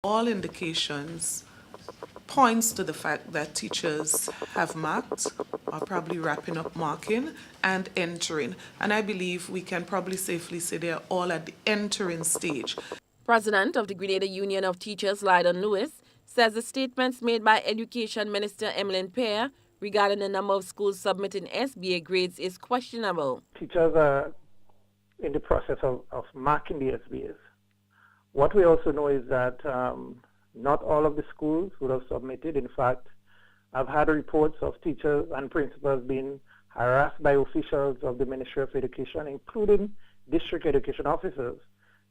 All indications points to the fact that teachers have marked, are probably wrapping up marking and entering. And I believe we can probably safely say they're all at the entering stage. President of the Grenada Union of Teachers, Lydon Lewis, says the statements made by Education Minister Emmeline Pear regarding the number of schools submitting SBA grades is questionable. Teachers are in the process of marking the SBAs. What we also know is that not all of the schools would have submitted. In fact, I've had reports of teachers and principals being harassed by officials of the Ministry of Education, including district education officers,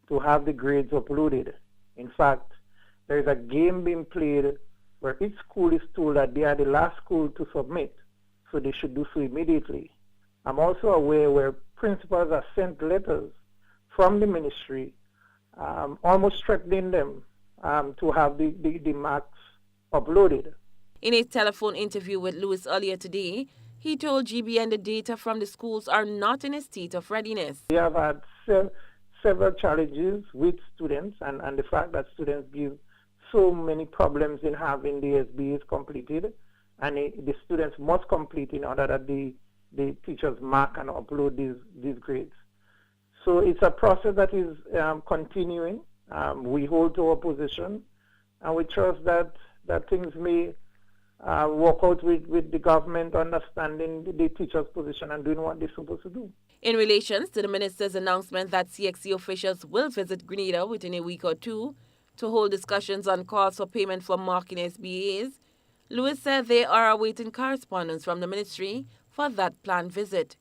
to have the grades uploaded. In fact, there is a game being played where each school is told that they are the last school to submit, so they should do so immediately. I'm also aware where principals are sent letters from the ministry almost threatening them to have the marks uploaded. In a telephone interview with Lewis earlier today, he told GBN the data from the schools are not in a state of readiness. We have had several challenges with students and the fact that students give so many problems in having the SBAs completed, and the students must complete in order that the teachers mark and upload these grades. So it's a process that is continuing. We hold to our position, and we trust that things may work out with the government understanding the teachers' position and doing what they're supposed to do. In relation to the minister's announcement that CXC officials will visit Grenada within a week or two to hold discussions on calls for payment for marking SBAs, Lewis said they are awaiting correspondence from the ministry for that planned visit.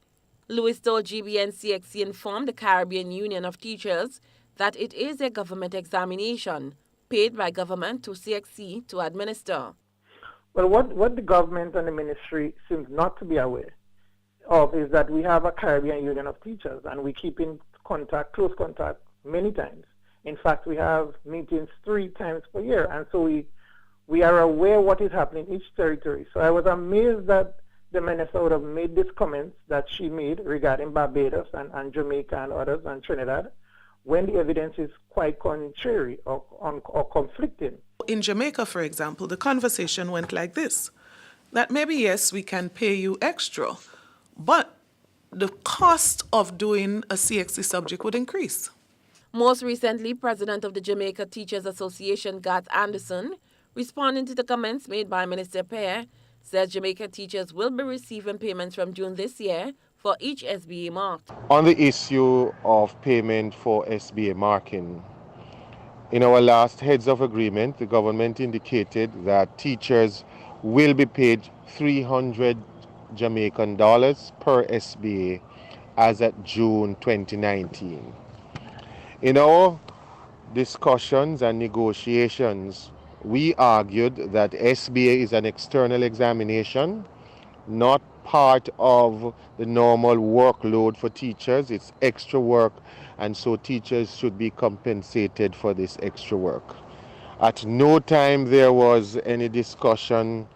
Lewis told GBN CXC informed the Caribbean Union of Teachers that it is a government examination paid by government to CXC to administer. Well, what the government and the ministry seems not to be aware of is that we have a Caribbean Union of Teachers, and we keep in contact, close contact, many times. In fact, we have meetings 3 times per year, and so we are aware what is happening in each territory. So I was amazed that the minister would have made these comments that she made regarding Barbados and Jamaica and others and Trinidad, when the evidence is quite contrary or conflicting. In Jamaica, for example, the conversation went like this, that maybe, yes, we can pay you extra, but the cost of doing a CXC subject would increase. Most recently, President of the Jamaica Teachers Association, Gat Anderson, responding to the comments made by Minister Pear, says Jamaica teachers will be receiving payments from June this year for each SBA marked. On the issue of payment for SBA marking, in our last heads of agreement, the government indicated that teachers will be paid $300 Jamaican per SBA as at June 2019. In our discussions and negotiations, we argued that SBA is an external examination, not part of the normal workload for teachers. It's extra work, and so teachers should be compensated for this extra work. At no time there was any discussion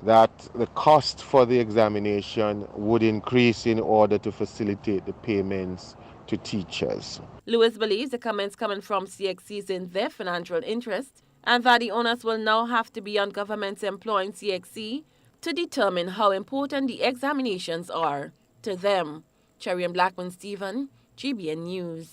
that the cost for the examination would increase in order to facilitate the payments to teachers. Lewis believes the comments coming from CXC is in their financial interest, and that the onus will now have to be on governments employing CXC to determine how important the examinations are to them. Cherry and Blackman Stephen, GBN News.